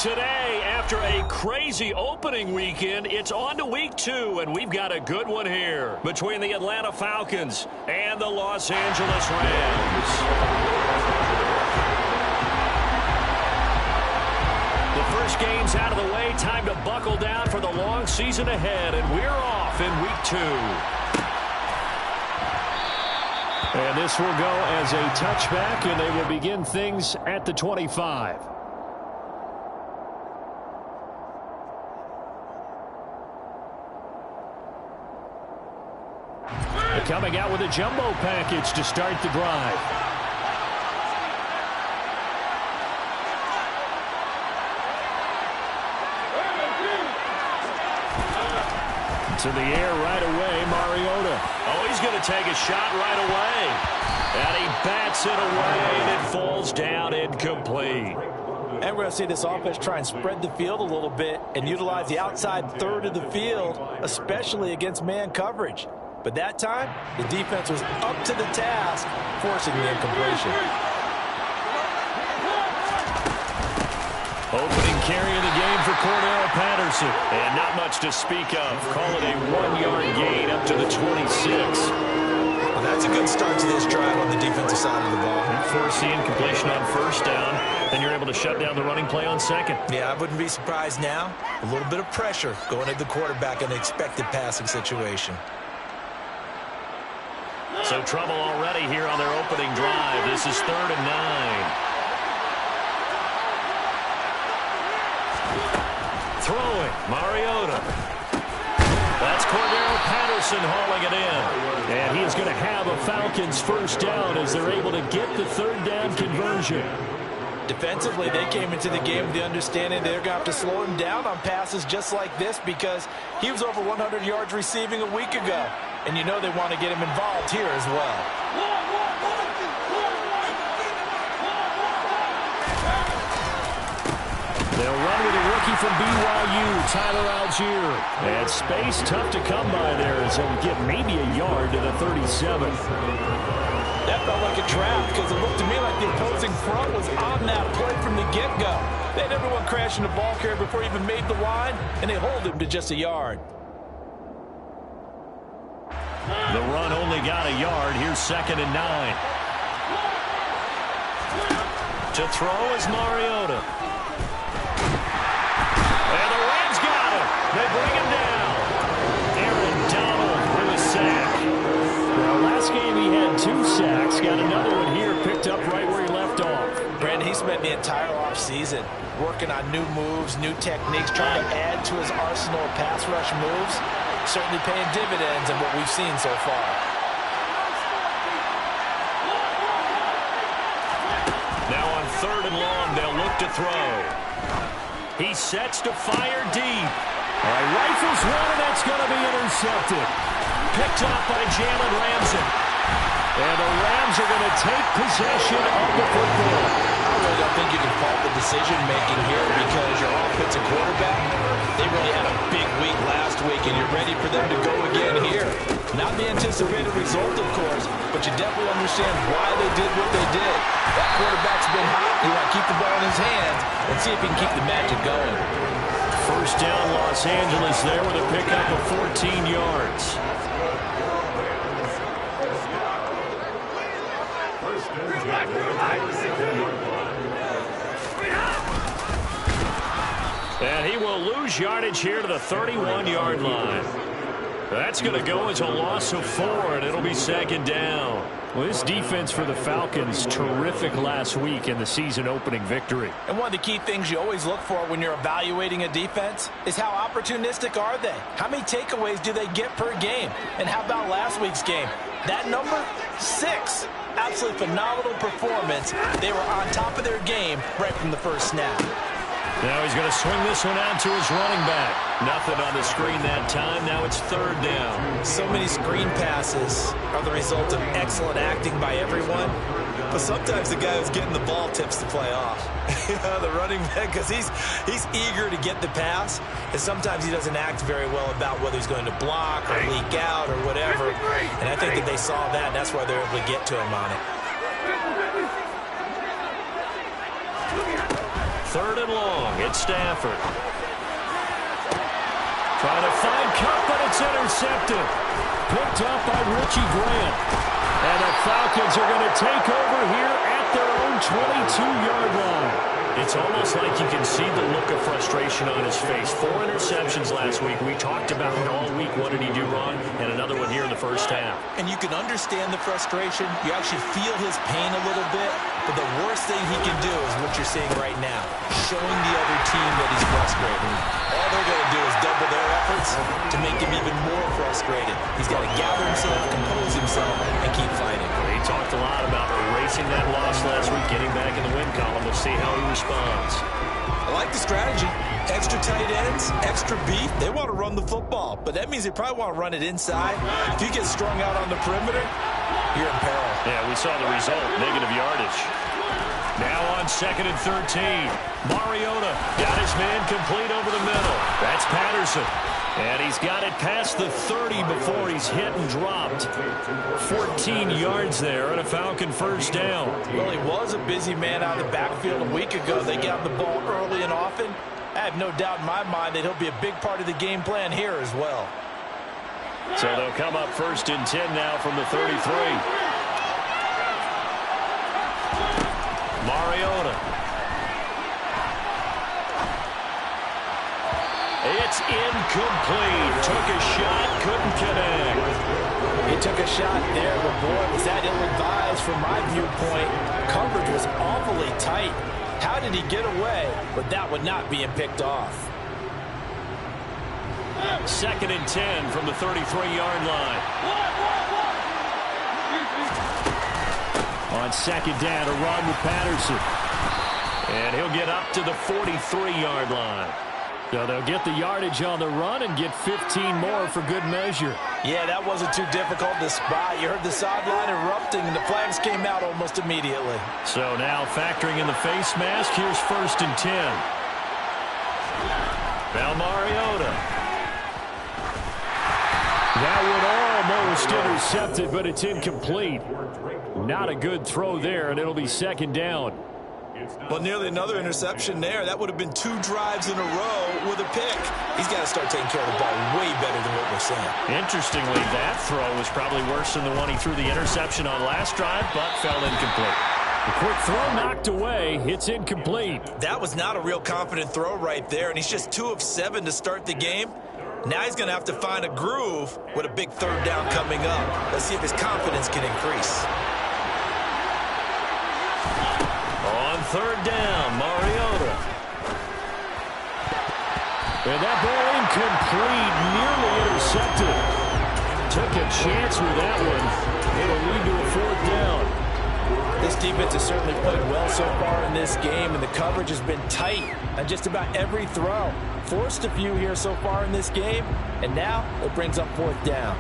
today, after a crazy opening weekend, it's on to week 2, and we've got a good one here between the Atlanta Falcons and the Los Angeles Rams. The first game's out of the way. Time to buckle down for the long season ahead, and we're off in week 2. And this will go as a touchback, and they will begin things at the 25. Coming out with a jumbo package to start the drive. To the air right away, Mariota. Oh, he's going to take a shot right away. And he bats it away, and it falls down incomplete. And we're going to see this offense try and spread the field a little bit and utilize the outside third of the field, especially against man coverage. But that time, the defense was up to the task, forcing the incompletion. Opening carry of the game for Cordell Patterson. And not much to speak of. Call it a 1-yard gain up to the 26. Well, that's a good start to this drive on the defensive side of the ball. And force the incompletion on first down. Then you're able to shut down the running play on second. Yeah, I wouldn't be surprised now. A little bit of pressure going at the quarterback in an expected passing situation. So trouble already here on their opening drive. This is 3rd and 9. Throwing, Mariota. That's Cordell Patterson hauling it in. And he is going to have a Falcons first down as they're able to get the 3rd down conversion. Defensively, they came into the game with the understanding they're going to have to slow him down on passes just like this because he was over 100 yards receiving a week ago. And you know they want to get him involved here as well. They'll run with a rookie from BYU, Tyler Algier. And space tough to come by there as they'll get maybe a yard to the 37. That felt like a trap because it looked to me like the opposing front was on that play from the get-go. They had everyone crashing the ball carrier before he even made the line, and they hold him to just a yard. The run only got a yard. Here's 2nd and 9. To throw is Mariota. And the Rams got him. They bring him down. Aaron Donald with a sack. Well, last game he had 2 sacks. Got another one here picked up right where he left off. Brandon, he spent the entire offseason working on new moves, new techniques, trying to add to his arsenal of pass rush moves. Certainly paying dividends in what we've seen so far. Now on 3rd and long, they'll look to throw. He sets to fire deep. All right, rifles one, and that's going to be intercepted. Picked up by Jalen Ramsey. And the Rams are going to take possession of the football. I really don't think you can fault the decision-making here because your offensive quarterback, they really had a big week last week, and you're ready for them to go again here. Not the anticipated result, of course, but you definitely understand why they did what they did. That quarterback's been hot. You want to keep the ball in his hands and see if he can keep the magic going. First down, Los Angeles there with a pickup of 14 yards. And he will lose yardage here to the 31-yard line. That's going to go as a loss of 4, and it'll be 2nd down. Well, this defense for the Falcons, terrific last week in the season-opening victory. And one of the key things you always look for when you're evaluating a defense is how opportunistic are they? How many takeaways do they get per game? And how about last week's game? That number, 6. Absolutely phenomenal performance. They were on top of their game right from the first snap. Now he's going to swing this one out to his running back. Nothing on the screen that time. Now it's 3rd down. So many screen passes are the result of excellent acting by everyone. But sometimes the guy who's getting the ball tips the play off. The running back, because he's eager to get the pass. And sometimes he doesn't act very well about whether he's going to block or leak out or whatever. And I think that they saw that, and that's why they're able to get to him on it. 3rd and long. It's Stafford. Trying to find Kupp, but it's intercepted. Picked up by Richie Grant. And the Falcons are going to take over here at their own 22-yard line. It's almost like you can see the look of frustration on his face. 4 interceptions last week. We talked about it all week. What did he do wrong? And another one here in the first half. And you can understand the frustration. You actually feel his pain a little bit. But the worst thing he can do is what you're seeing right now, showing the other team that he's frustrated. All they're going to do is double their efforts to make him even more frustrated. He's got to gather himself, compose himself, and keep fighting. He talked a lot about erasing that loss last week, getting back in the win column. We'll see how he responds. I like the strategy. Extra tight ends, extra beef. They want to run the football, but that means they probably want to run it inside. If he gets strung out on the perimeter, you're in peril. Yeah, we saw the result, negative yardage. Now on 2nd and 13. Mariota got his man complete over the middle. That's Patterson. And he's got it past the 30 before he's hit and dropped. 14 yards there and a Falcon first down. Well, he was a busy man out of the backfield a week ago. They got the ball early and often. I have no doubt in my mind that he'll be a big part of the game plan here as well. So they'll come up 1st and 10 now from the 33. Mariota. It's incomplete. Took a shot, couldn't connect. He took a shot there, but boy, was that ill-advised from my viewpoint. Coverage was awfully tight. How did he get away without one not being picked off? 2nd and 10 from the 33-yard line. On 2nd down, a run with Patterson. And he'll get up to the 43-yard line. So they'll get the yardage on the run and get 15 more for good measure. Yeah, that wasn't too difficult to spot. You heard the sideline erupting, and the flags came out almost immediately. So now factoring in the face mask, here's 1st and 10. Now Mariota. That one almost intercepted, but it's incomplete. Not a good throw there, and it'll be 2nd down. Well, nearly another interception there. That would have been 2 drives in a row with a pick. He's got to start taking care of the ball way better than what we're saying. Interestingly, that throw was probably worse than the one he threw the interception on last drive, but fell incomplete. The quick throw knocked away. It's incomplete. That was not a real confident throw right there, and he's just 2 of 7 to start the game. Now he's going to have to find a groove with a big 3rd down coming up. Let's see if his confidence can increase. On 3rd down, Mariota. And that ball incomplete, nearly intercepted. Took a chance with that one. It'll lead to a 4th down. This defense has certainly played well so far in this game, and the coverage has been tight on just about every throw. Forced a few here so far in this game, and now it brings up 4th down.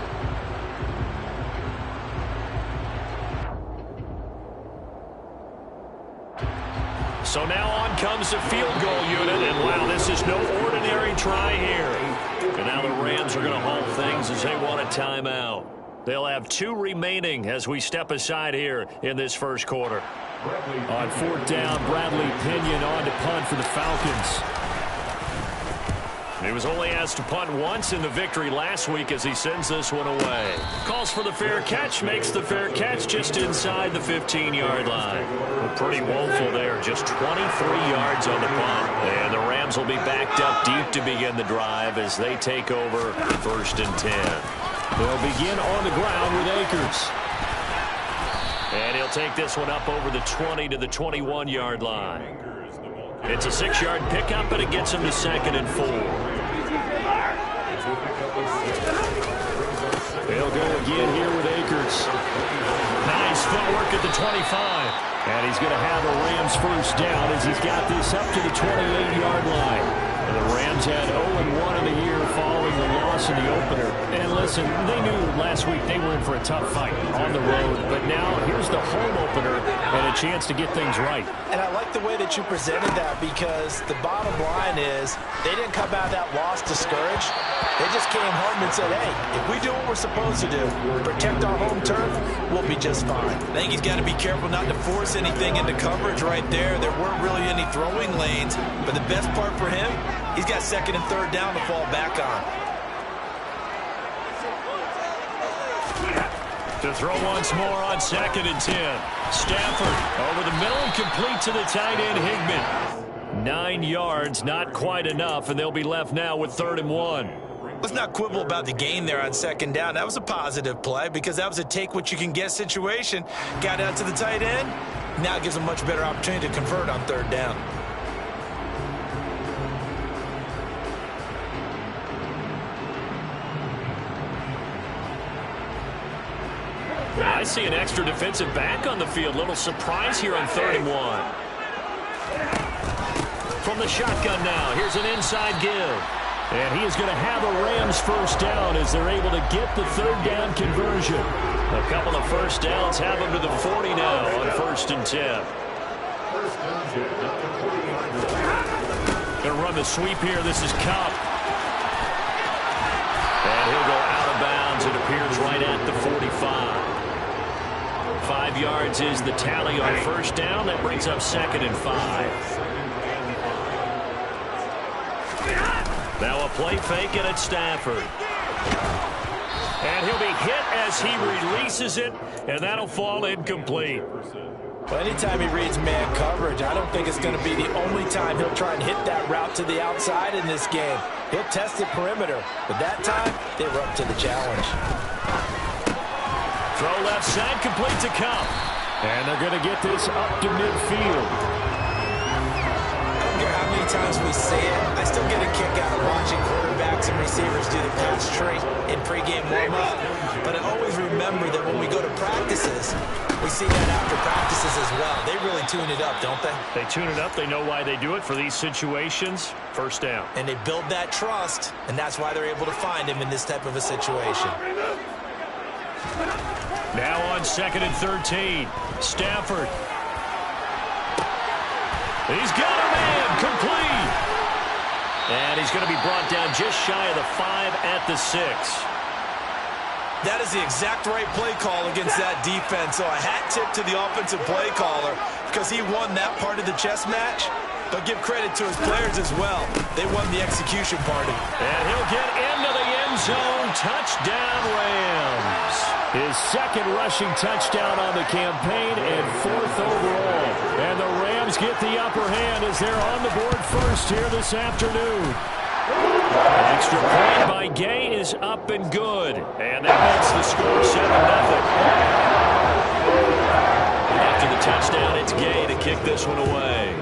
So now on comes the field goal unit, and wow, this is no ordinary try here. And now the Rams are going to halt things as they want a timeout. They'll have 2 remaining as we step aside here in this first quarter. On 4th down, Bradley Pinion on to punt for the Falcons. He was only asked to punt once in the victory last week as he sends this one away. Calls for the fair catch, makes the fair catch just inside the 15-yard line. Well, pretty woeful there, just 23 yards on the punt. And the Rams will be backed up deep to begin the drive as they take over 1st and 10. They'll begin on the ground with Akers. And he'll take this one up over the 20 to the 21-yard line. It's a 6-yard pickup, but it gets him to 2nd and 4. They'll go again here with Akers. Nice footwork at the 25. And he's going to have a Rams first down as he's got this up to the 28-yard line. And the Rams had 0-1 in the year following the loss loss in the opener. And listen, they knew last week they were in for a tough fight on the road. But now here's the home opener and a chance to get things right. And I like the way that you presented that, because the bottom line is they didn't come out of that loss discouraged. They just came home and said, hey, if we do what we're supposed to do, protect our home turf, we'll be just fine. I think he's got to be careful not to force anything into coverage right there. There weren't really any throwing lanes, but the best part for him, he's got second and third down to fall back on. To throw once more on 2nd and 10. Stafford over the middle and complete to the tight end Higman. 9 yards, not quite enough, and they'll be left now with 3rd and 1. Let's not quibble about the gain there on 2nd down. That was a positive play because that was a take-what-you-can-get situation. Got out to the tight end. Now it gives them a much better opportunity to convert on 3rd down. I see an extra defensive back on the field. Little surprise here on 3rd and 1. From the shotgun now, here's an inside give. And he is going to have a Rams first down as they're able to get the 3rd down conversion. A couple of first downs have them to the 40 now on 1st and 10. Going to run the sweep here. This is Kupp. And he'll go out of bounds. It appears right at the 45. 5 yards is the tally on 1st down. That brings up 2nd and 5. Now a play fake and it's Stafford. And he'll be hit as he releases it, and that'll fall incomplete. Well, anytime he reads man coverage, I don't think it's going to be the only time he'll try and hit that route to the outside in this game. He'll test the perimeter, but that time they were up to the challenge. Throw left side, complete to Kupp. And they're going to get this up to midfield. I don't care how many times we say it, I still get a kick out of watching quarterbacks and receivers do the pass trait in pregame warm-up. But I always remember that when we go to practices, we see that after practices as well. They really tune it up, don't they? They tune it up. They know why they do it for these situations. First down. And they build that trust, and that's why they're able to find him in this type of a situation. Now on 2nd and 13. Stafford. He's got a man. Complete. And he's going to be brought down just shy of the 5 at the 6. That is the exact right play call against that defense. So a hat tip to the offensive play caller because he won that part of the chess match. But give credit to his players as well. They won the execution part of it. And he'll get into the end zone. Touchdown, Rams. His 2nd rushing touchdown on the campaign and 4th overall. And the Rams get the upper hand as they're on the board first here this afternoon. An extra point by Gay is up and good. And that makes the score 7-0. After the touchdown, it's Gay to kick this one away.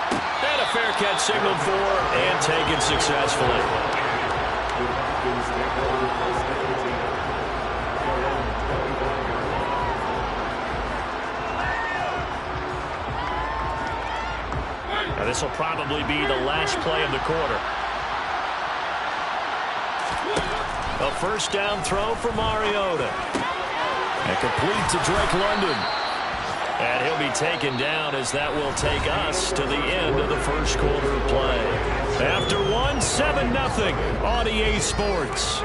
And a fair catch signaled for and taken successfully. Now this will probably be the last play of the quarter. A first down throw for Mariota. And complete to Drake London. And he'll be taken down as that will take us to the end of the first quarter of play. After 7-0 on EA Sports.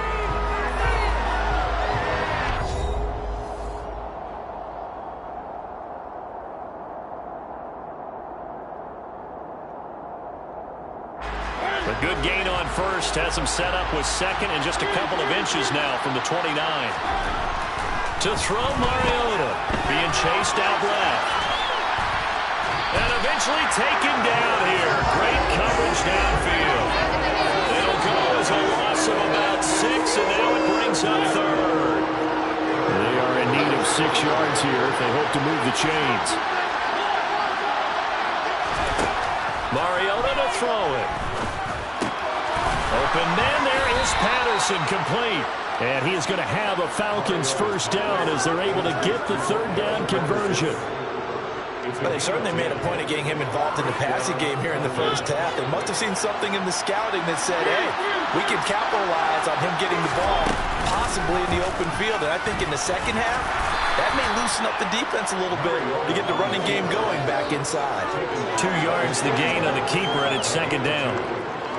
A good gain on first has him set up with 2nd and just a couple of inches now from the 29. To throw Mariota, being chased out left. And eventually taken down here. Great coverage downfield. It'll go as a loss of about 6, and now it brings up 3rd. They are in need of 6 yards here if they hope to move the chains. Mariota to throw it. Open man, there is Patterson, complete. And he is going to have a Falcons first down as they're able to get the 3rd down conversion. Well, they certainly made a point of getting him involved in the passing game here in the first half. They must have seen something in the scouting that said, hey, we can capitalize on him getting the ball, possibly in the open field. And I think in the second half, that may loosen up the defense a little bit to get the running game going back inside. 2 yards the gain on the keeper, and it's second down.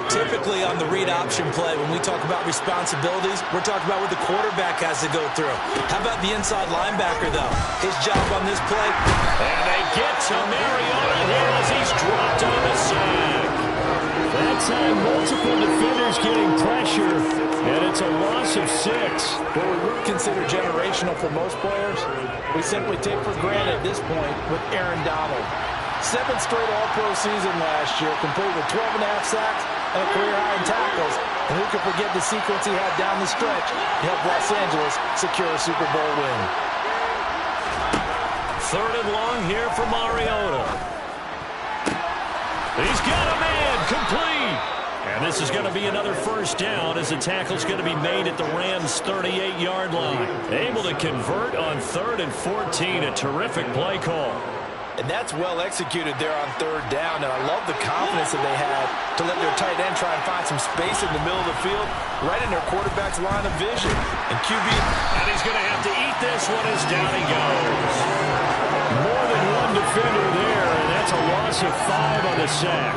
Typically on the read option play, when we talk about responsibilities, we're talking about what the quarterback has to go through. How about the inside linebacker, though? His job on this play. And they get to Mariota here as he's dropped on the sack. That time, multiple defenders getting pressure, and it's a loss of 6. What we would consider generational for most players, we simply take for granted at this point with Aaron Donald. 7th straight All-Pro season last year, complete with 12.5 sacks and a career high in tackles. And who could forget the sequence he had down the stretch to help Los Angeles secure a Super Bowl win. 3rd and long here for Mariota. He's got a man, complete. And this is going to be another first down as the tackle's going to be made at the Rams' 38-yard line. Able to convert on 3rd and 14, a terrific play call. And that's well executed there on 3rd down. And I love the confidence that they had to let their tight end try and find some space in the middle of the field, right in their quarterback's line of vision. And QB... And he's going to have to eat this one as down he goes. More than one defender there, and that's a loss of 5 on the sack.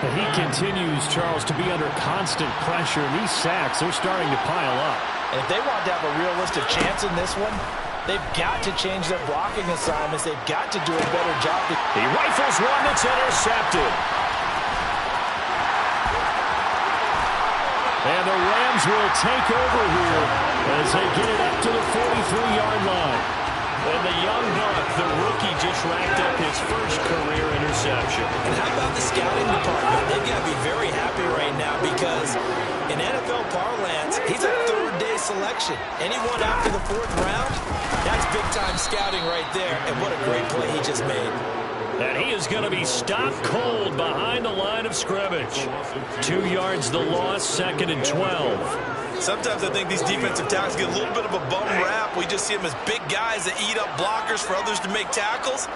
But he continues, Charles, to be under constant pressure. And these sacks, they're starting to pile up. And if they want to have a realistic chance in this one, they've got to change their blocking assignments. They've got to do a better job. He rifles one that's intercepted. And the Rams will take over here as they get it up to the 43-yard line. And the young buck, the rookie, just racked up his first career interception. And how about the scouting department? They've got to be very happy right now because in NFL parlance, he's a 3rd-day selection. Anyone after the 4th round, that's big-time scouting right there. And what a great play he just made. And he is going to be stopped cold behind the line of scrimmage. 2 yards the loss, 2nd and 12. Sometimes I think these defensive tackles get a little bit of a bum rap. We just see them as big guys that eat up blockers for others to make tackles.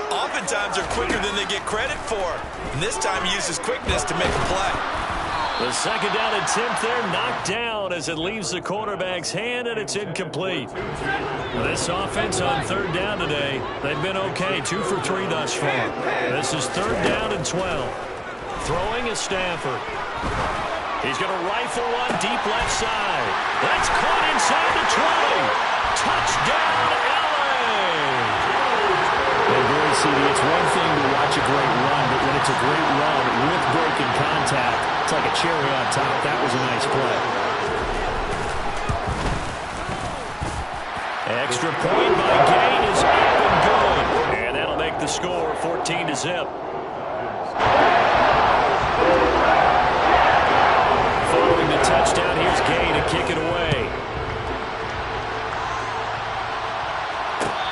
Oftentimes they're quicker than they get credit for. And this time he uses quickness to make a play. The 2nd down attempt there knocked down as it leaves the quarterback's hand, and it's incomplete. This offense on 3rd down today, they've been okay, 2 for 3 thus far. This is 3rd down and 12. Throwing is Stafford. He's going to rifle one deep left side. That's caught inside the 20. Touchdown, LA! Well, Gary, CD, it's one thing to watch a great run, but when it's a great run with breaking contact, it's like a cherry on top. That was a nice play. Extra point by Gain is up and good. And that'll make the score 14-0. Following the touchdown, here's Gain to kick it away.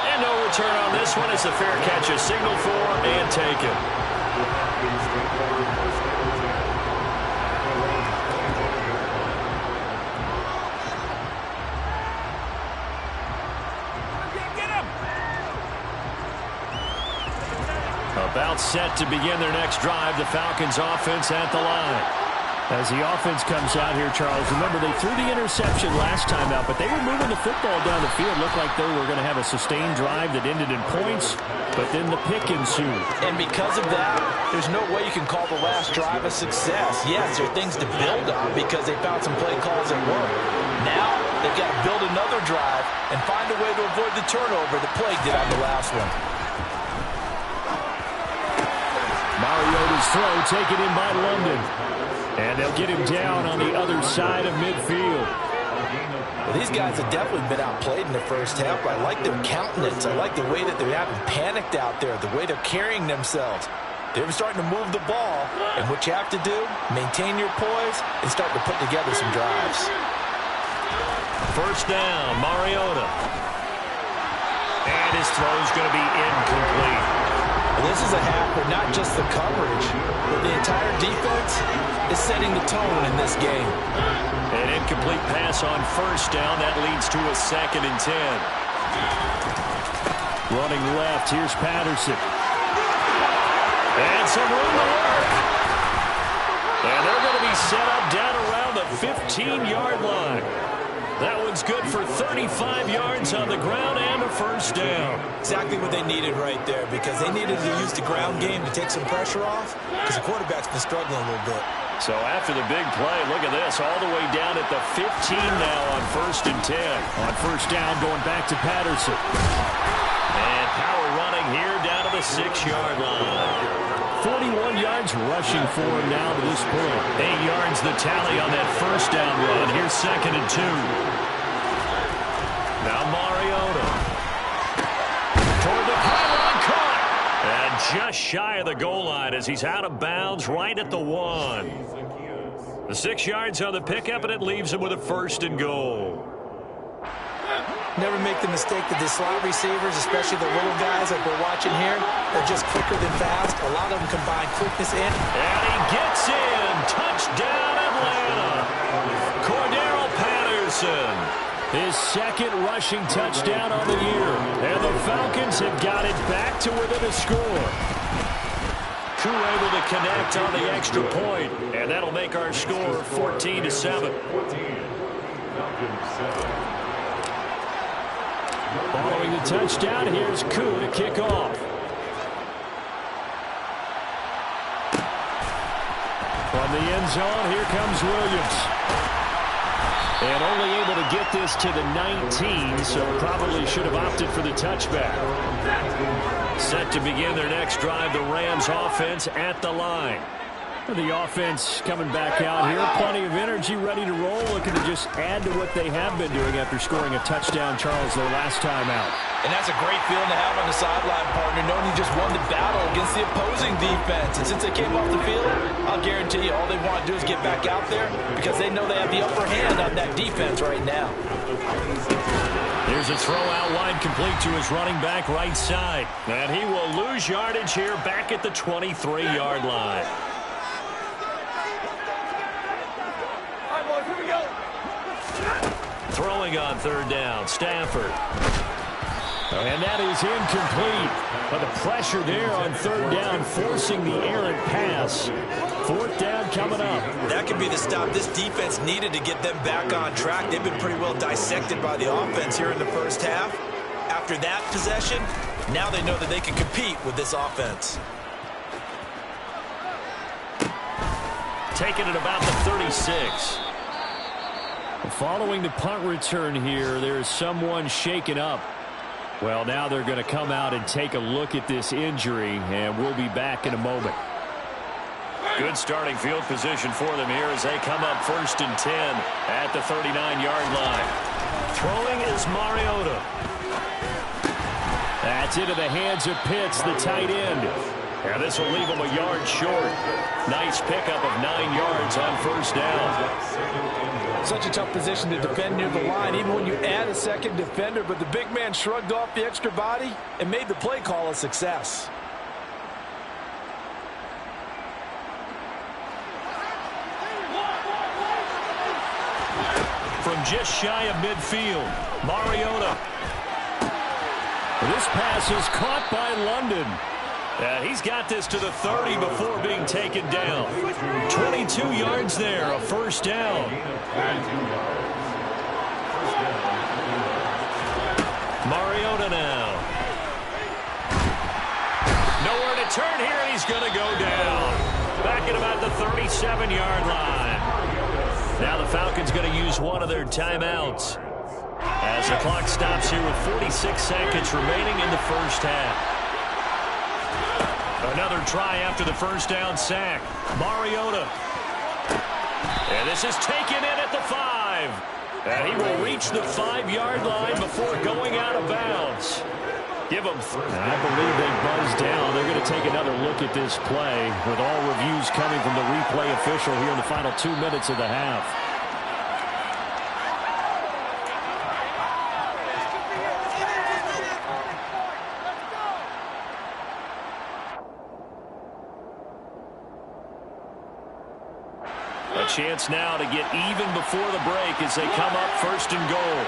And no return on this one. It's a fair catch, a signal for and taken. About set to begin their next drive, the Falcons offense at the line. As the offense comes out here, Charles, remember they threw the interception last time out, but they were moving the football down the field. Looked like they were going to have a sustained drive that ended in points, but then the pick ensued. And because of that, there's no way you can call the last drive a success. Yes, there are things to build on because they found some play calls that work. Now, they've got to build another drive and find a way to avoid the turnover the plague did on the last one. Mariota's throw taken in by London. And they'll get him down on the other side of midfield. Well, these guys have definitely been outplayed in the first half, but I like their countenance. I like the way that they haven't panicked out there, the way they're carrying themselves. They're starting to move the ball, and what you have to do, maintain your poise and start to put together some drives. First down, Mariota. And his throw's going to be incomplete. Well, this is a half where not just the coverage, but the entire defense is setting the tone in this game. An incomplete pass on first down. That leads to a 2nd and 10. Running left, here's Patterson. And some room to work. And they're going to be set up down around the 15-yard line. That one's good for 35 yards on the ground and a first down. Exactly what they needed right there, because they needed to use the ground game to take some pressure off, because the quarterback's been struggling a little bit. So after the big play, look at this, all the way down at the 15 now on 1st and 10. On first down, going back to Patterson. And power running here down to the 6-yard line. 41 yards rushing for him now to this point. 8 yards the tally on that first down run. Here's 2nd and 2. Now Mariota. Toward the pylon, caught. And just shy of the goal line as he's out of bounds right at the 1. The 6 yards on the pickup, and it leaves him with a 1st and goal. Never make the mistake that the slot receivers, especially the little guys like we're watching here, are just quicker than fast. A lot of them combine quickness in. And he gets in. Touchdown, Atlanta. Cordero Patterson. His 2nd rushing touchdown on the year. And the Falcons have got it back to within a score. Koo able to connect on the extra point. And that'll make our score 14-7. Following the touchdown, here's Koo to kick off. From the end zone, here comes Williams. And only able to get this to the 19, so probably should have opted for the touchback. Set to begin their next drive, the Rams offense at the line. The offense coming back out here. Plenty of energy, ready to roll, looking to just add to what they have been doing after scoring a touchdown, Charles, their last time out. And that's a great feeling to have on the sideline, partner, knowing you just won the battle against the opposing defense. And since they came off the field, I'll guarantee you all they want to do is get back out there because they know they have the upper hand on that defense right now. Here's a throw out wide, complete to his running back right side. And he will lose yardage here back at the 23-yard line. Throwing on 3rd down, Stafford. And that is incomplete. But the pressure there on 3rd down, forcing the errant pass. 4th down coming up. That could be the stop this defense needed to get them back on track. They've been pretty well dissected by the offense here in the first half. After that possession, now they know that they can compete with this offense. Taking it about the 36. Following the punt return here, there's someone shaken up. Well, now they're going to come out and take a look at this injury, and we'll be back in a moment. Good starting field position for them here as they come up 1st and 10 at the 39-yard line. Throwing is Mariota. That's into the hands of Pitts, the tight end. And this will leave him a yard short. Nice pickup of 9 yards on 1st down. Such a tough position to defend near the line, even when you add a second defender, but the big man shrugged off the extra body and made the play call a success. From just shy of midfield, Mariota. This pass is caught by London. He's got this to the 30 before being taken down. 22 yards there, a 1st down. Mariota now. Nowhere to turn here, and he's going to go down. Back at about the 37-yard line. Now the Falcons going to use one of their timeouts as the clock stops here with 46 seconds remaining in the first half. Another try after the 1st down sack. Mariota. And this is taken in at the 5. And he will reach the 5-yard line before going out of bounds. Give him. I believe they buzzed down. They're going to take another look at this play with all reviews coming from the replay official here in the final 2 minutes of the half. A chance now to get even before the break as they come up 1st and goal.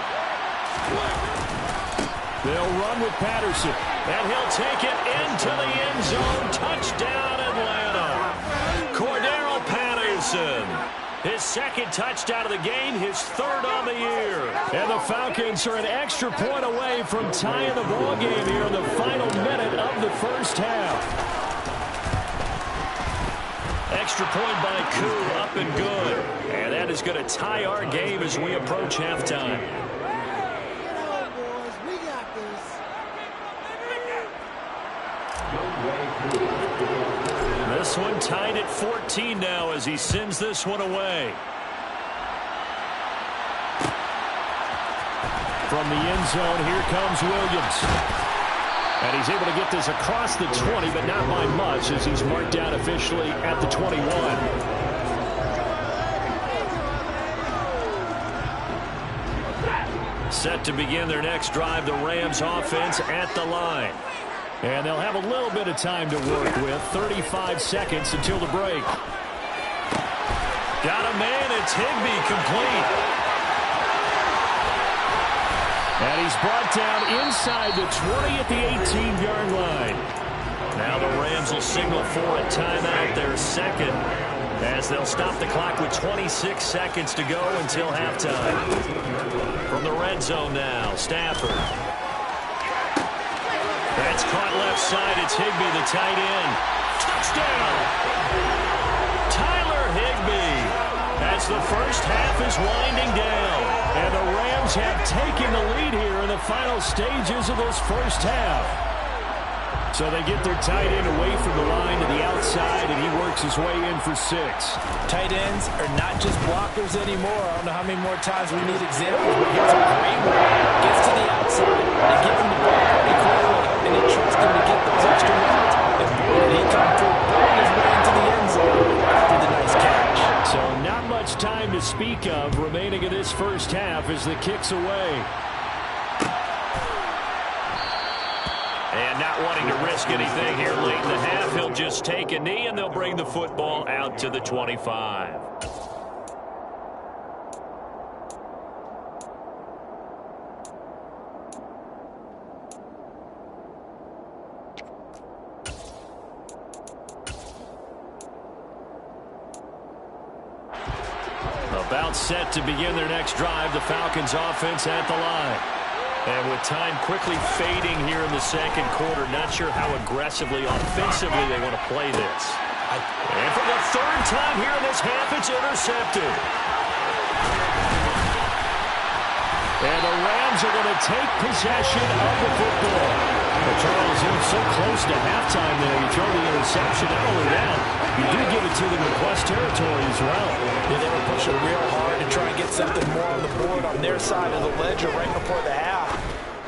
They'll run with Patterson. And he'll take it into the end zone. Touchdown, Atlanta. Cordero Patterson. His second touchdown of the game, his third on the year. And the Falcons are an extra point away from tying the ball game here in the final minute of the first half. Extra point by Koo, up and good. And that is going to tie our game as we approach halftime. This one tied at 14 now as he sends this one away. From the end zone, here comes Williams. And he's able to get this across the 20, but not by much as he's marked down officially at the 21. Set to begin their next drive, the Rams offense at the line. And they'll have a little bit of time to work with. 35 seconds until the break. Got a man. It's Higbee complete. And he's brought down inside the 20 at the 18-yard line. Now the Rams will signal for a timeout, their second, as they'll stop the clock with 26 seconds to go until halftime. From the red zone now, Stafford. That's caught left side. It's Higbee, the tight end. Touchdown! Tyler Higbee as the first half is winding down. And the Rams have taken the lead here in the final stages of this first half. So they get their tight end away from the line to the outside, and he works his way in for 6. Tight ends are not just blockers anymore. I don't know how many more times we need examples, but here's a great one. Gets to the outside, they give him the ball pretty quickly, and they trust him to get those extra yards. And boy, did he come through, pulling his way into the end zone after the nice catch. So not much time to speak of remaining in this first half as the kick's away. And not wanting to risk anything here late in the half, he'll just take a knee, and they'll bring the football out to the 25. About set to begin their next drive, the Falcons offense at the line. And with time quickly fading here in the second quarter, not sure how aggressively, offensively they want to play this. And for the third time here in this half, it's intercepted. And the Rams are going to take possession of the football. But Charles, you're so close to halftime there. You throw the interception. Not only that, you do give it to them in plus territory as well. Yeah, they were pushing real hard to try and get something more on the board on their side of the ledger right before the half.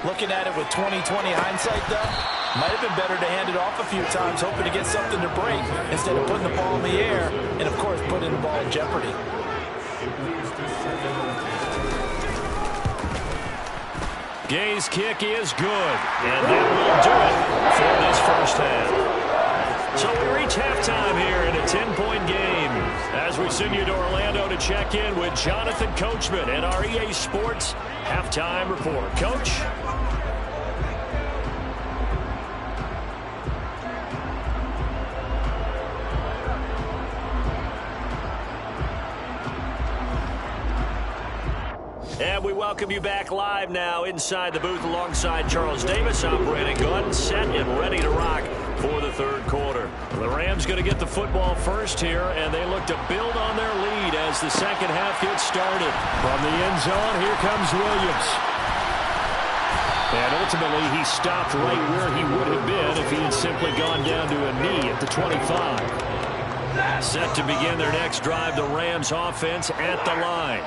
Looking at it with 20/20 hindsight, though, might have been better to hand it off a few times, hoping to get something to break instead of putting the ball in the air and, of course, putting the ball in jeopardy. Gay's kick is good, and that will do it for this first half. So we reach halftime here in a 10-point game as we send you to Orlando to check in with Jonathan Coachman and our EA Sports Halftime Report. Coach? And we welcome you back live now inside the booth alongside Charles Davis, operating gun, set, and ready to rock for the third quarter. The Rams going to get the football first here, and they look to build on their lead as the second half gets started. From the end zone, here comes Williams. And ultimately, he stopped right where he would have been if he had simply gone down to a knee at the 25. Set to begin their next drive, the Rams offense at the line.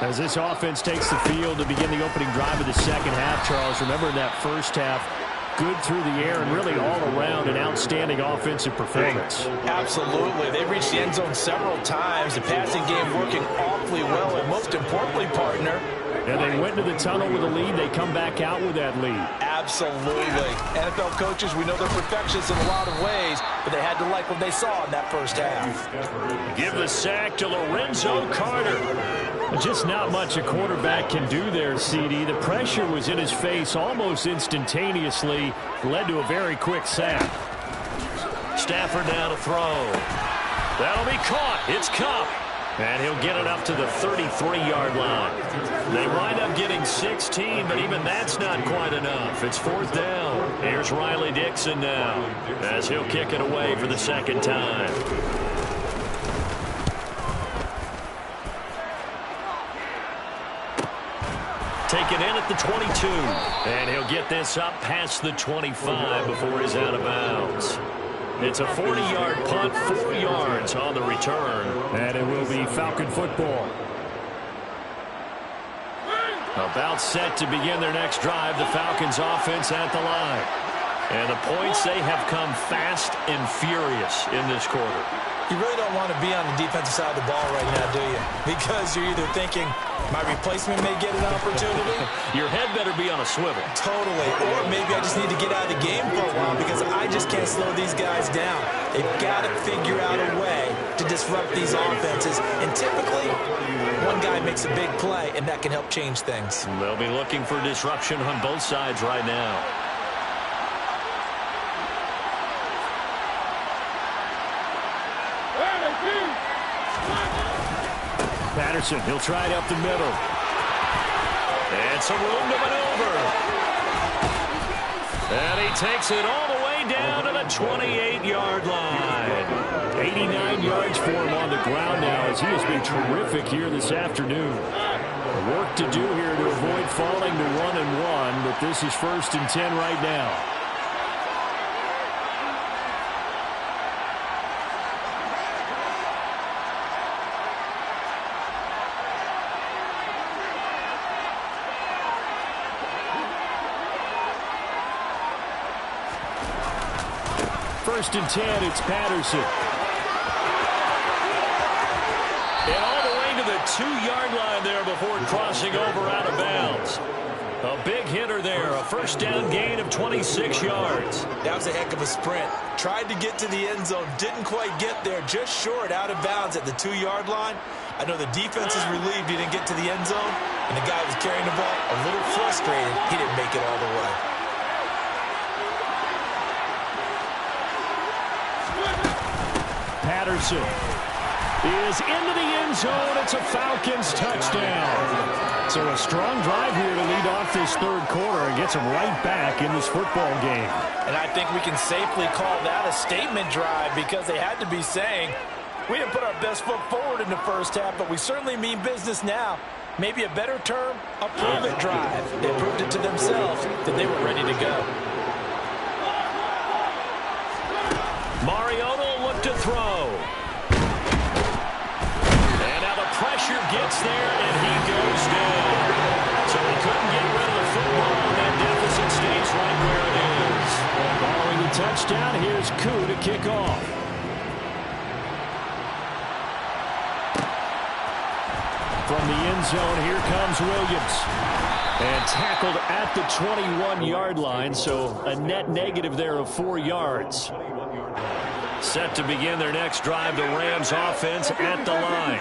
As this offense takes the field to begin the opening drive of the second half, Charles, remember in that first half, good through the air and really all around an outstanding offensive performance. Absolutely. They reached the end zone several times. The passing game working awfully well. And most importantly, partner, And they went into the tunnel with a lead. They come back out with that lead. Absolutely. NFL coaches, we know they're perfectionists in a lot of ways, but they had to like what they saw in that first half. Give the sack to Lorenzo Carter. Just not much a quarterback can do there, CD. The pressure was in his face almost instantaneously. Led to a very quick sack. Stafford now to throw. That'll be caught. It's Kupp. And he'll get it up to the 33-yard line. They wind up getting 16, but even that's not quite enough. It's fourth down. Here's Riley Dixon now as he'll kick it away for the second time. Taken in at the 22. And he'll get this up past the 25 before he's out of bounds. It's a 40-yard punt, 4 yards on the return. And it will be Falcon football. About set to begin their next drive, the Falcons offense at the line. And the points, they have come fast and furious in this quarter. You really don't want to be on the defensive side of the ball right now, do you? Because you're either thinking, my replacement may get an opportunity. Your head better be on a swivel. Totally. Or maybe I just need to get out of the game for a while because I just can't slow these guys down. They've got to figure out a way to disrupt these offenses. And typically, one guy makes a big play, and that can help change things. They'll be looking for disruption on both sides right now. Patterson, he'll try it up the middle. And some room to maneuver. And he takes it all the way down to the 28-yard line. 89 yards for him on the ground now as he has been terrific here this afternoon. Work to do here to avoid falling to 1-1, but this is 1st and 10 right now. First and 10, it's Patterson. And all the way to the 2-yard line there before crossing over out of bounds. A big hitter there, a first down gain of 26 yards. That was a heck of a sprint. Tried to get to the end zone, didn't quite get there, just short out of bounds at the 2-yard line. I know the defense is relieved he didn't get to the end zone, and the guy was carrying the ball a little frustrated. He didn't make it all the way. Patterson is into the end zone. It's a Falcons touchdown. So a strong drive here to lead off this third quarter and gets them right back in this football game. And I think we can safely call that a statement drive because they had to be saying, we didn't put our best foot forward in the first half, but we certainly mean business now. Maybe a better term, a prove-it drive. They proved it to themselves that they were ready to go. Mariota will look to throw. And now the pressure gets there, and he goes down. So he couldn't get rid of the football, and that deficit stays right where it is. Following the touchdown, here's Koo to kick off. From the end zone, here comes Williams. And tackled at the 21-yard line, so a net negative there of 4 yards. Set to begin their next drive, the Rams offense at the line.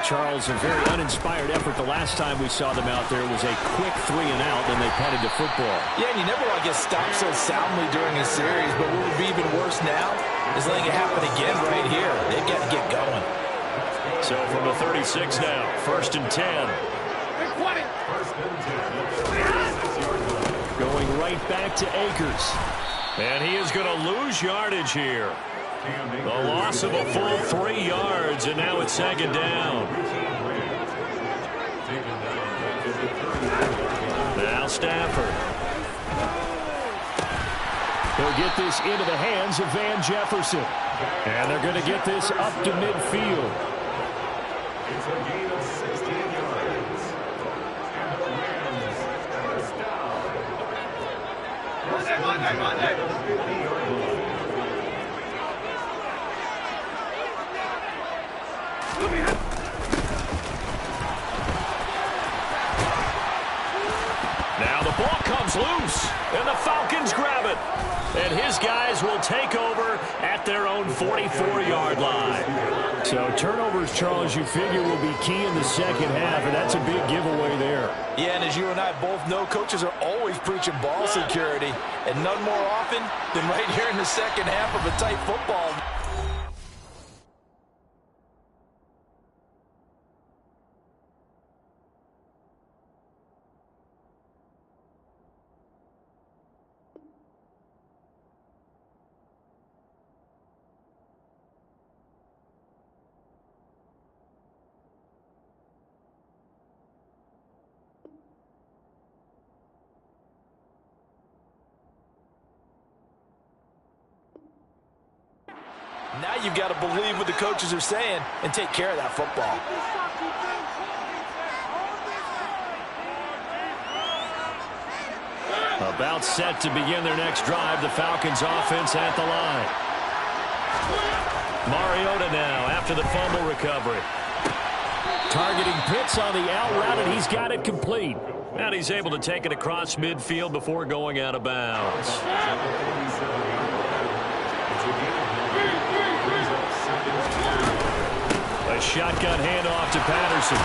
Charles, a very uninspired effort the last time we saw them out there was a quick 3-and-out, then they punted the football. Yeah, and you never want to get stopped so soundly during a series, but what would be even worse now is letting it happen again right here. They've got to get going. So from the 36 now, 1st and 10. Going right back to Akers. And he is going to lose yardage here. The loss of a full 3 yards, and now it's 2nd down. Now Stafford. They'll get this into the hands of Van Jefferson. And they're going to get this up to midfield. It's a gain of 16 yards. Monday. comes loose, and the Falcons grab it. And his guys will take over at their own 44-yard line. So turnovers, Charles, you figure will be key in the second half, and that's a big giveaway there. Yeah, and as you and I both know, coaches are always preaching ball security, and none more often than right here in the second half of a tight football. Now you've got to believe what the coaches are saying and take care of that football. About set to begin their next drive, the Falcons offense at the line. Mariota now after the fumble recovery. Targeting Pitts on the out route, and he's got it complete. And he's able to take it across midfield before going out of bounds. A shotgun handoff to Patterson.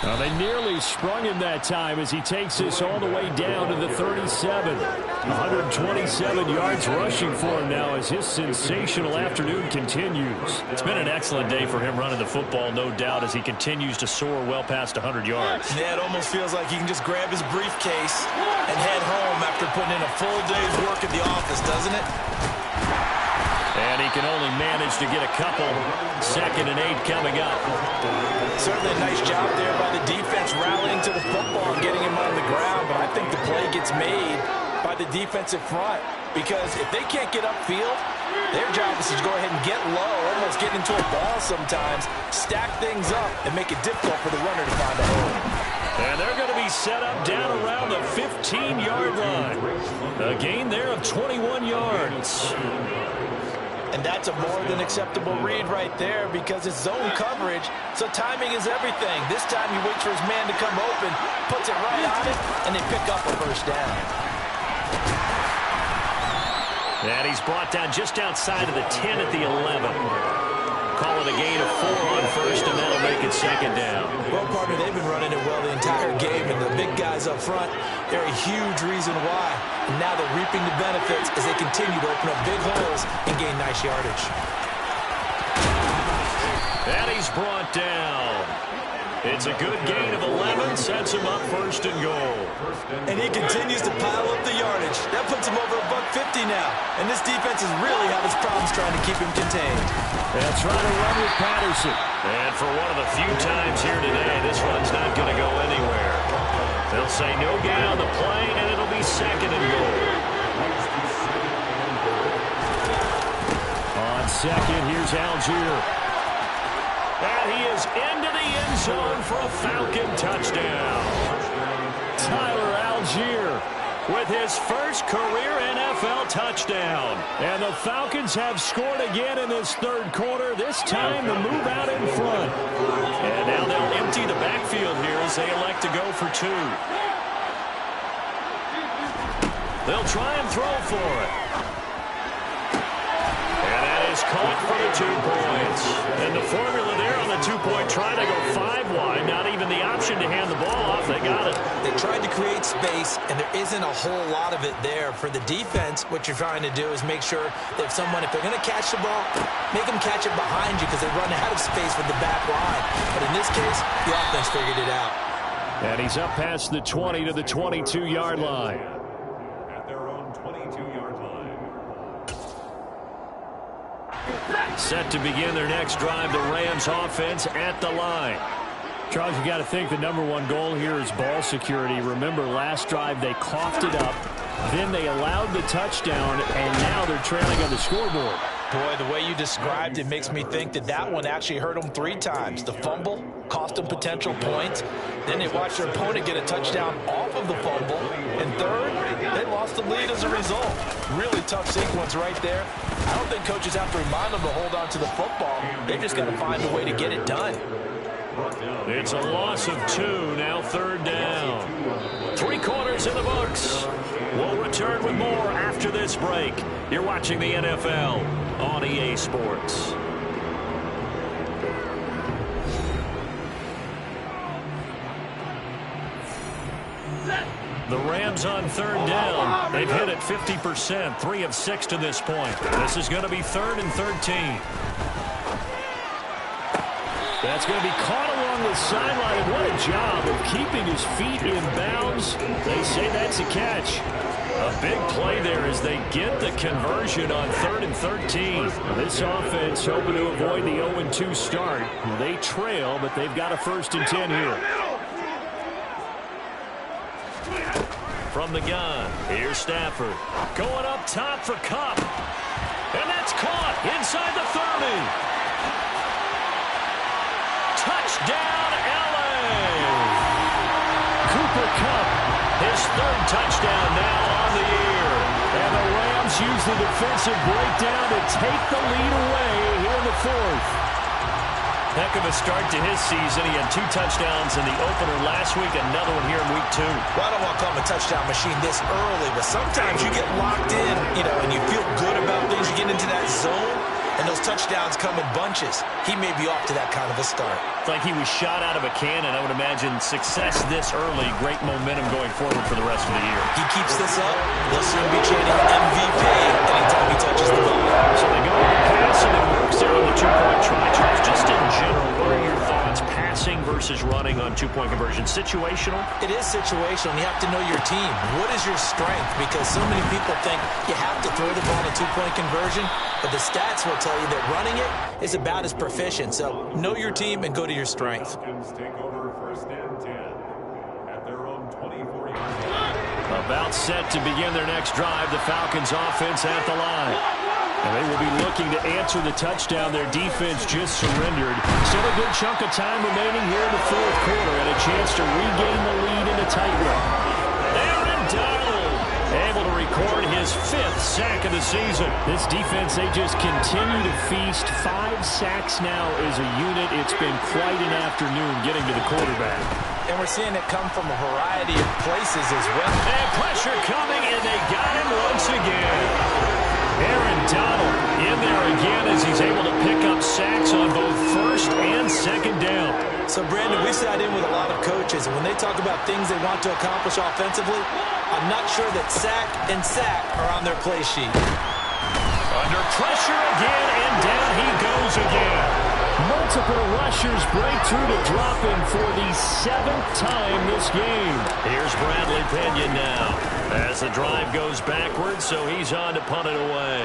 Now they nearly sprung him that time as he takes this all the way down to the 37. 127 yards rushing for him now as his sensational afternoon continues. It's been an excellent day for him running the football, no doubt, as he continues to soar well past 100 yards. Yeah, it almost feels like he can just grab his briefcase and head home after putting in a full day's work at the office, doesn't it? And he can only manage to get a couple. 2nd and 8 coming up. Certainly a nice job there by the defense rallying to the football and getting him on the ground, but I think the play gets made by the defensive front because if they can't get upfield, their job is to go ahead and get low, almost get into a ball sometimes, stack things up, and make it difficult for the runner to find a hole. And they're going to be set up down around the 15-yard line. A gain there of 21 yards. And that's a more than acceptable read right there because it's zone coverage, so timing is everything. This time he waits for his man to come open, puts it right on it, and they pick up a first down. And he's brought down just outside of the 10 at the 11. Call it a gain of 4 on first, and that'll make it 2nd down. Well, partner, they've been running it well the entire game, and the big guys up front, they're a huge reason why. And now they're reaping the benefits as they continue to open up big holes and gain nice yardage. And he's brought down. It's a good gain of 11, sets him up 1st and goal. And he continues to pile up the yardage. That puts him over $150 now. And this defense has really had its problems trying to keep him contained. They'll try to run with Patterson. And for one of the few times here today, this run's not going to go anywhere. They'll say no gain on the play, and it'll be 2nd and goal. On 2nd, here's Algier. And he is into the end zone for a Falcon touchdown. Tyler Algier with his first career NFL touchdown. And the Falcons have scored again in this 3rd quarter, this time the move out in front. And now they'll empty the backfield here as they elect to go for 2. They'll try and throw for it. And that is caught for the 2 points. And the formula there on the 2-point try to go 5 wide. Not even the option to hand the ball off. They got it. They tried to create space, and there isn't a whole lot of it there. For the defense, what you're trying to do is make sure that if they're going to catch the ball, make them catch it behind you because they run out of space with the back line. But in this case, the offense figured it out. And he's up past the 20 to the 22-yard line. At their own 22-yard line. Set to begin their next drive, the Rams offense at the line. Charles, you got to think the #1 goal here is ball security. Remember, last drive they coughed it up, then they allowed the touchdown, and now they're trailing on the scoreboard. Boy, the way you described it makes me think that one actually hurt them 3 times. The fumble cost them potential points. Then they watched their opponent get a touchdown off of the fumble. And third, they lost the lead as a result. Really tough sequence right there. I don't think coaches have to remind them to hold on to the football. They've just got to find a way to get it done. It's a loss of 2, now 3rd down. 3 quarters in the books. We'll return with more after this break. You're watching the NFL on EA Sports. The Rams on 3rd down. They've hit it 50%, 3 of 6 to this point. This is going to be 3rd and 13. That's going to be caught along the sideline. And what a job of keeping his feet in bounds. They say that's a catch. A big play there as they get the conversion on 3rd and 13. This offense hoping to avoid the 0-2 start. They trail, but they've got a 1st and 10 here. From the gun, here's Stafford. Going up top for Kupp. And that's caught inside the 30. Touchdown, LA! Cooper Kupp, his 3rd touchdown now on the year. And the Rams use the defensive breakdown to take the lead away here in the 4th. Heck of a start to his season. He had 2 touchdowns in the opener last week, another one here in week 2. Well, I don't want to call him a touchdown machine this early, but sometimes you get locked in, and you feel good about things. You get into that zone, and those touchdowns come in bunches. He may be off to that kind of a start. It's like he was shot out of a cannon. I would imagine success this early, great momentum going forward for the rest of the year. He keeps this up, they'll soon be chanting MVP anytime he touches the ball. So they go with the pass, and it works there on the 2-point try. Charles, just in general, what are your thoughts passing versus running on 2-point conversion? Situational? It is situational, and you have to know your team. What is your strength? Because so many people think you have to throw the ball in a 2-point conversion, but the stats will tell you that running it is about as proficient. So know your team and go to your strength. Take over 1st and 10 at their own 24-yard line. About set to begin their next drive, the Falcons offense at the line. And they will be looking to answer the touchdown. Their defense just surrendered. Still a good chunk of time remaining here in the 4th quarter and a chance to regain the lead in a tight one. Aaron Donald able to record his 5th sack of the season. This defense, they just continue to feast. 5 sacks now as a unit. It's been quite an afternoon getting to the quarterback. And we're seeing it come from a variety of places as well. And pressure coming, and they got him once again. Aaron Donald in there again as he's able to pick up sacks on both 1st and 2nd down. So, Brandon, we sat in with a lot of coaches, and when they talk about things they want to accomplish offensively, I'm not sure that sack and sack are on their play sheet. Under pressure again, and down he goes again. Multiple rushers break through to drop him for the 7th time this game. Here's Bradley Pinion now as the drive goes backwards, so he's on to punt it away.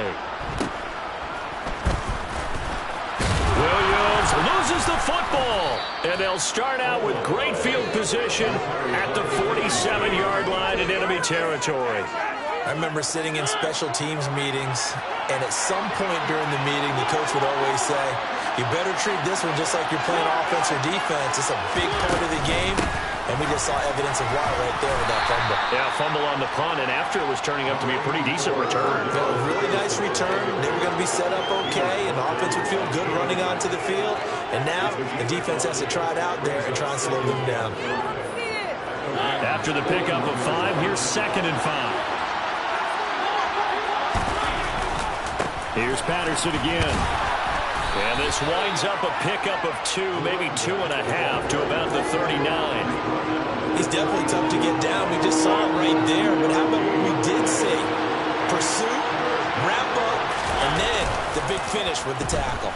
Williams loses the football, and they'll start out with great field position at the 47-yard line in enemy territory. I remember sitting in special teams meetings, and at some point during the meeting, the coach would always say, you better treat this one just like you're playing offense or defense. It's a big part of the game, and we just saw evidence of why right there with that fumble. Yeah, fumble on the punt, and after it was turning up to be a pretty decent return. A really nice return. They were going to be set up okay, and the offense would feel good running onto the field. And now the defense has to try it out there and try and slow them down. After the pickup of 5, here's 2nd and 5. Here's Patterson again. And this winds up a pickup of 2, maybe 2.5 to about the 39. He's definitely tough to get down. We just saw it right there. But how about what we did see? Pursuit, wrap up, and then the big finish with the tackle.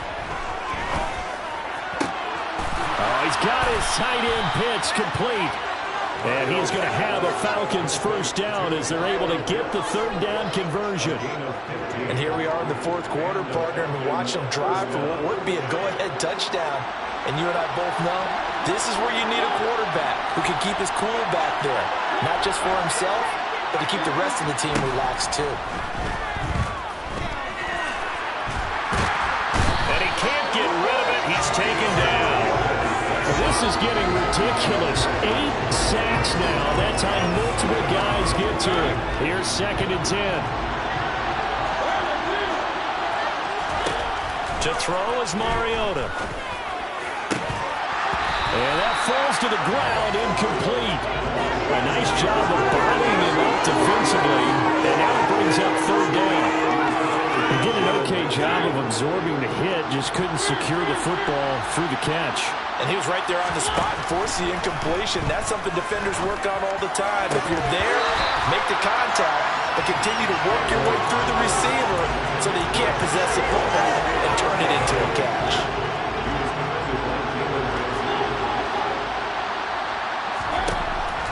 Oh, he's got his tight end pitch complete. And he's going to have a Falcons 1st down as they're able to get the 3rd down conversion. And here we are in the 4th quarter, partner, and we watch them drive for what would be a go-ahead touchdown. And you and I both know this is where you need a quarterback who can keep his cool back there. Not just for himself, but to keep the rest of the team relaxed too. And he can't get rid of it. He's taken down. This is getting ridiculous. 8 sacks now. That's how multiple guys get to it. Here's 2nd and 10. To throw is Mariota. And that falls to the ground, incomplete. A nice job of bottling him up defensively, and now it brings up third down. He did an okay job of absorbing the hit, just couldn't secure the football through the catch. And he was right there on the spot and forced the incompletion. That's something defenders work on all the time. If you're there, make the contact, but continue to work your way through the receiver so that you can't possess the football and turn it into a catch.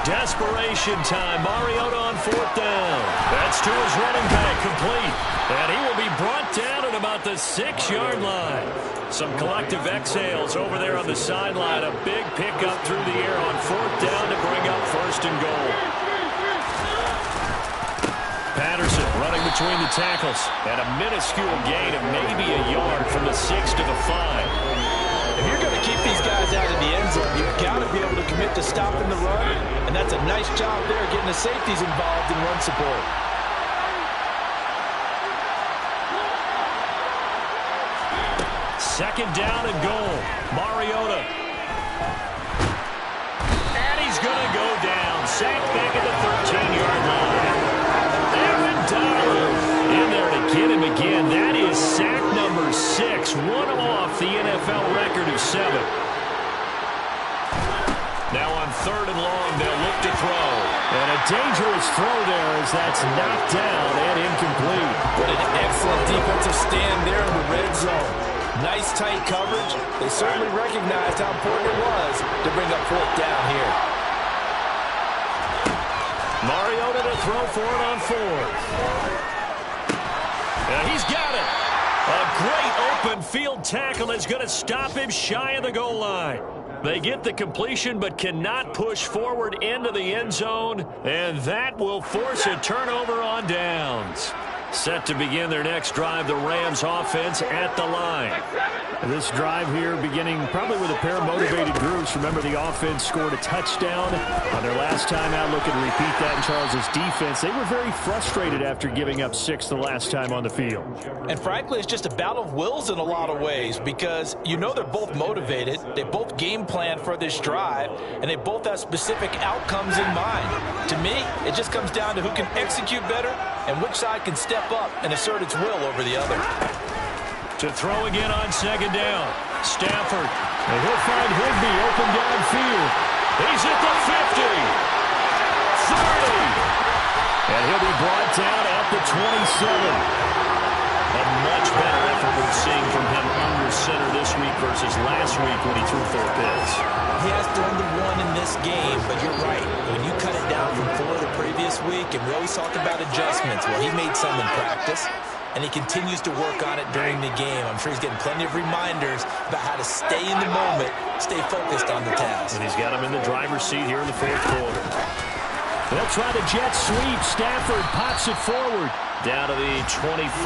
Desperation time. Mariota on fourth down. That's to his running back, complete. And he will be brought down at about the 6-yard line. Some collective exhales over there on the sideline. A big pickup through the air on fourth down to bring up first and goal. Patterson running between the tackles. And a minuscule gain of maybe a yard from the 6 to the 5. If you're going to keep these guys out of the end zone, you've got to be able to commit to stopping the run, and that's a nice job there getting the safeties involved in run support. Second down and goal. Mariota. And he's going to go down. Sacked back at the 13-yard line. Aaron Donald in there to get him again. That is sack number 6. One off the NFL record of 7. Now on third and long, they'll look to throw. And a dangerous throw there as that's knocked down and incomplete. What an excellent defensive stand there in the red zone. Nice tight coverage. They certainly recognized how important it was to bring up fourth down here. Mariota to throw for it on fourth. And he's got it. A great open field tackle is going to stop him shy of the goal line. They get the completion but cannot push forward into the end zone, and that will force a turnover on downs. Set to begin their next drive, the Rams offense at the line. This drive here beginning probably with a pair of motivated groups. Remember, the offense scored a touchdown on their last time out. Looking to repeat that in Charles' defense. They were very frustrated after giving up 6 the last time on the field. And frankly, it's just a battle of wills in a lot of ways because you know they're both motivated. They both game plan for this drive, and they both have specific outcomes in mind. To me, it just comes down to who can execute better and which side can step up and assert its will over the other. To throw again on second down. Stafford. And he'll find Higbee open downfield. He's at the 50. 30. And he'll be brought down at the 27. A much better effort we're seeing from him under center this week versus last week when he threw 4 picks. He has thrown the 1 in this game, but you're right. When you cut it down from 4 the previous week, and we always talk about adjustments, well, he made some in practice, and he continues to work on it during the game. I'm sure he's getting plenty of reminders about how to stay in the moment, stay focused on the task. And he's got him in the driver's seat here in the fourth quarter. They'll try the jet sweep. Stafford pops it forward. Down to the 25.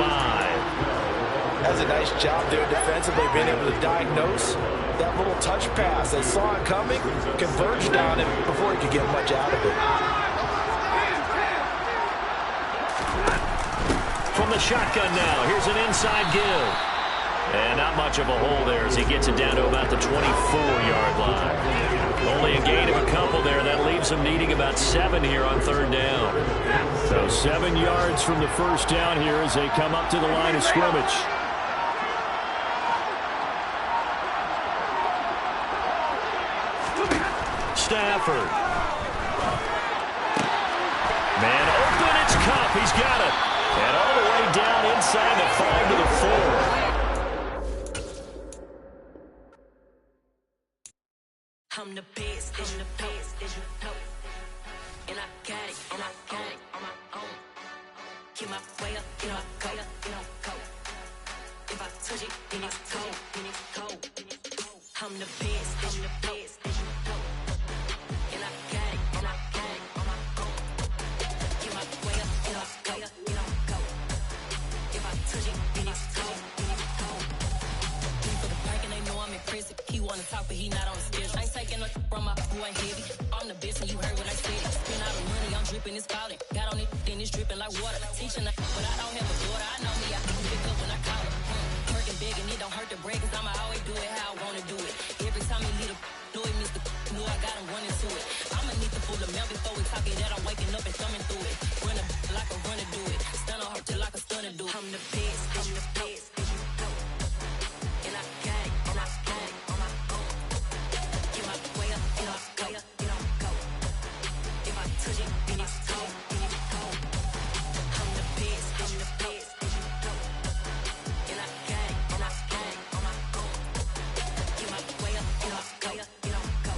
Has a nice job there defensively, being able to diagnose that little touch pass. They saw it coming, converged on it before he could get much out of it. From the shotgun now, here's an inside give. And not much of a hole there as he gets it down to about the 24-yard line. Only a gain of a couple there. That leaves him needing about 7 here on third down. So 7 yards from the first down here as they come up to the line of scrimmage. Stafford. Man open, it's Kupp. He's got it. And all the way down inside the 5 to the 4. I'm the best, I'm the best, as you know. And I got it on my own. Get my way up, you know, go. If I touch it, then it's cold, I'm the best, as you know. And I got it on my own. Get my way up, you know, go. If I touch it, then it's cold, For the park and they know I'm impressive. He wanna talk, but he not on the schedule. I ain't taking no from my boy heavy. I'm the best and you heard what I said. Spend all the money, I'm dripping, it's falling. Got on it, then it's dripping like water. Teaching but I don't have a daughter. I know me, I can pick up when I call her. Working big and it don't hurt to break, cause I'ma always do it how I wanna do it. Every time he lead a know it, Mr. before we talk it that I'm waking up and thumbing through it. Run a like a runner do it. Stun on her till like a stunner do it. I'm the best, I'm the best. And I got it, and I got it on my own. Get my way up, get off, go, get off, go. If I touch it, then it's cold, then it's cold. I'm the best, I'm the best. And I got it, and I got it on my own. Get my way up, get off, go, get off, go.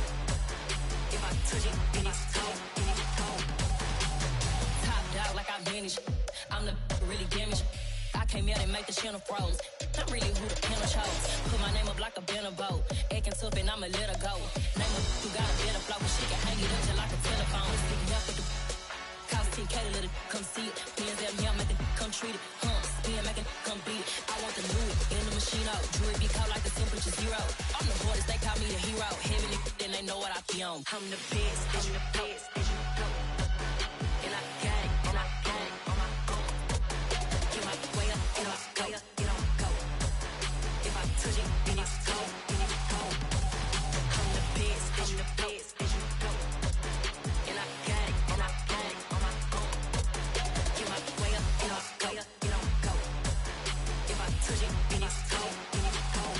If I touch it, then it's cold, then it's cold. Top dog like I manage. I'm the really damaged. I came out and make the channel froze. I'm really who the panel chose. Put my name up like a banner boat. Acting tough and I'ma let her go. Name her who got a better flow. She can hang it up just like a telephone. Sticking up with the cost 10K to let it come see it. Bands at me, I make it come treat it. Spin, make it come beat it. I want the new in the machine out. Jewelry be caught like the temperature zero. I'm the hardest, they call me the hero. Heavenly, then they know what I be on. I'm the best, I'm the best. And I got it, and I got it on my own. Get my way up, get off, go, get off, go. If I touch it, then it's cold, then it's cold. I'm the best, I'm the best. And I got it, and I got it on my own. Get my way up, get off, go, get off, go. If I touch it, then it's cold, then it's cold.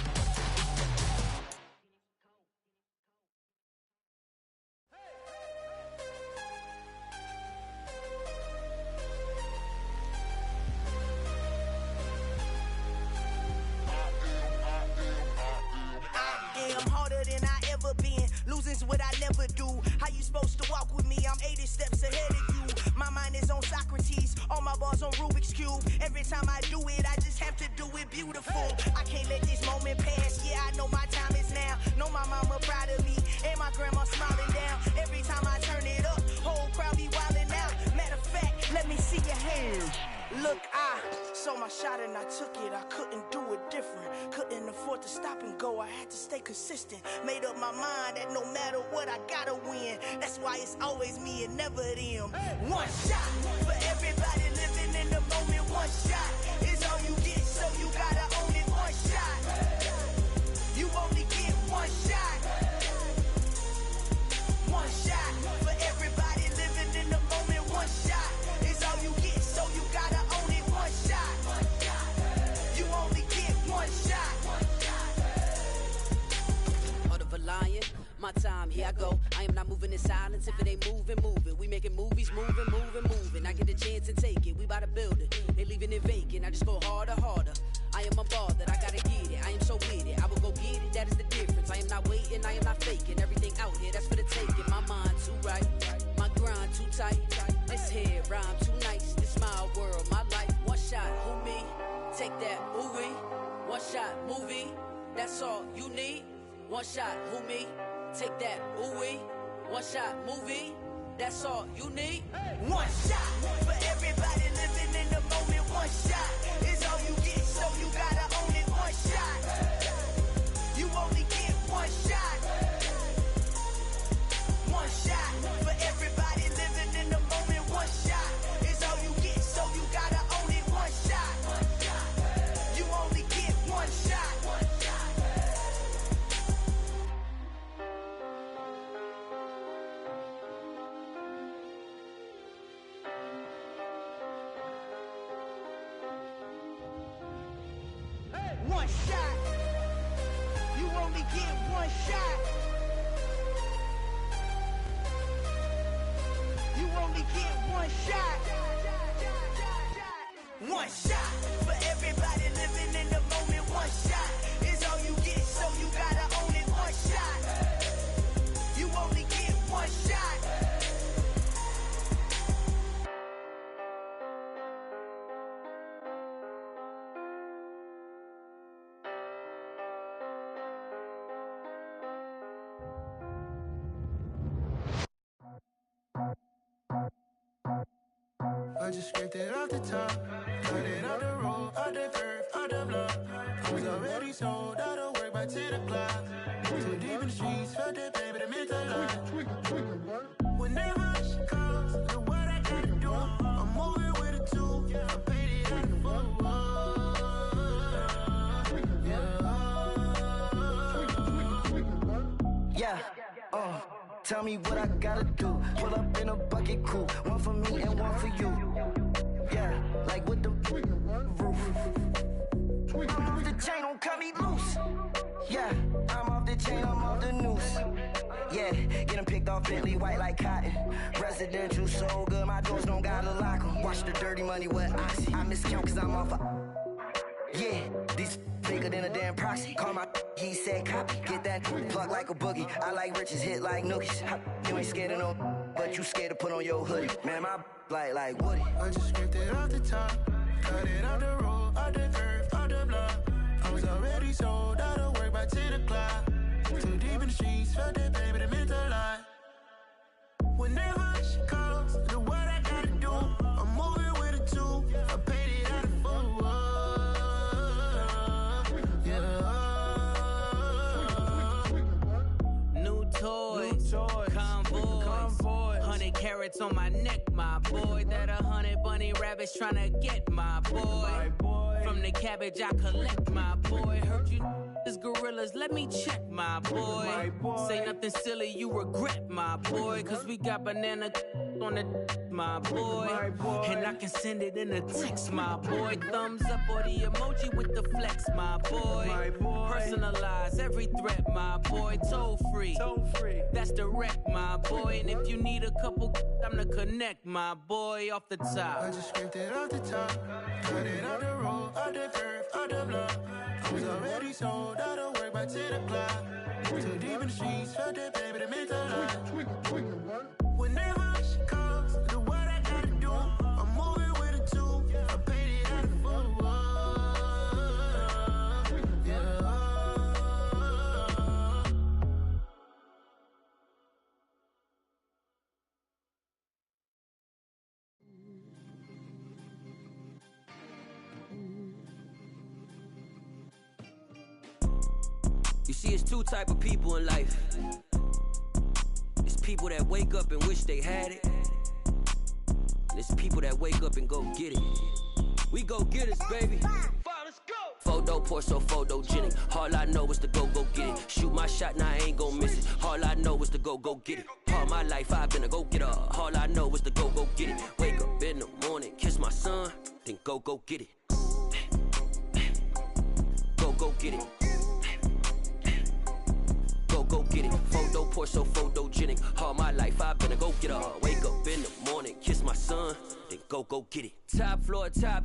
I'm harder than I ever been. Losing's what I never do. How you supposed to walk with me? I'm 80 steps ahead of you. My mind is on Socrates. All my bars on Rubik's Cube. Every time I do it, I just have to do it beautiful. I can't let this moment pass. Yeah, I know my time is now. Know my mama proud of me. And my grandma smiling down. Every time I turn it up, whole crowd be wildin' out. Matter of fact, let me see your hands. Look, I saw my shot and I took it. I couldn't do it different. Couldn't afford to stop and go. I had to stay consistent. Made up my mind that no matter what, I gotta win. That's why it's always me and never them. One shot for everybody living in the moment. One shot is all you get, so you gotta own it. One shot. You only get one shot. One shot for everybody living in the moment. One shot is all you get, so you gotta own it. One shot. You only get one shot. Heart of a lion, my time, here I go. I am not moving in silence. If it ain't moving, moving. We making movies, moving, moving, moving. I get a chance and take it. We bout to build it. They leaving it vacant. I just go harder, harder. I am a ball that I gotta get it. I am so with it. I will go get it. That is the difference. I am not waiting. I am not faking. Everything out here, that's for the taking. My mind too right. My grind too tight. This head rhyme too nice. This my world, my life. One shot, who me? Take that, ooh wee. One shot, movie. That's all you need. One shot, who me? Take that, ooh wee. One shot, movie. That's all you need. One shot for everybody living in the moment. One shot is all you get, so you gotta own it. One shot. You only get one shot. One shot for everybody living in the moment. One shot is all you get, so you gotta own it. One shot. You only get one shot. One shot. You only get one shot. You only get one shot. One shot for everybody living in the moment. One shot is all you get, so you gotta own it. One shot. You only get one shot. I just scraped it off the top, cut it off the road, off the curve, off the block. I was already sold, out of work by 10 o'clock. Too deep in the streets, felt that pain, but it meant a lot. Whenever she calls, look what I gotta do. I'm moving with a two, I paid it out the full. tell me what I gotta do. Pull up in a bucket crew, one for me and one for you. Yeah, like with the roof. I'm off the chain, don't cut me loose. Yeah, I'm off the chain, I'm off the noose. Yeah, get them picked off Bentley, white like cotton. Residential so good, my doors don't gotta lock them. Watch the dirty money with Oxy. I miscount cause I'm off a... Yeah, these bigger than a damn proxy. Call my he said copy. Get that plug like a boogie. I like riches, hit like nookies. You ain't scared of no, but you scared to put on your hoodie. Man, my like Woody. I just scraped it off the top, cut it off the road, off the curve, off the block. I was already sold out of work by 10 o'clock. Too deep in the streets, felt that baby, that meant a lot. Whenever she calls, do what I gotta do. I'm moving with a two, I paid it out of full. Yeah. New toys, convoys, 100 carats on my neck, my boy. That 100 bunny rabbits tryna get my boy. From the cabbage I collect, my boy. Heard you is gorillas, let me check, my boy. Say nothing silly, you regret, my boy. Cause we got banana on the my boy. And I can send it in a text, my boy. Thumbs up or the emoji with the flex, my boy. Personalize every threat, my boy. Toll free, that's direct, my boy. And if you need a couple, I'm to connect, my boy, off the top. I just scraped it off the top, cut it off the road, off the curve, off the block. I was already sold out of work by 10 o'clock. Too deep in the streets, felt that baby, that meant a lot. Whenever she calls, do what I gotta do. I'm moving with a two, I paid it out of full. Yeah. You see, it's two type of people in life. It's people that wake up and wish they had it. And it's people that wake up and go get it. We go get it, baby. Photo poor, so photogenic. All I know is to go get it. Shoot my shot, now I ain't gon' miss it. All I know is to go get it. All my life I've been a go-getter. All I know is to go get it. Wake up in the morning, kiss my son, then go get it. Go get it. Go get it. Photo poor, so photogenic. All my life I've been a go-getter. Wake up in the morning, kiss my son, then go get it. Top floor, top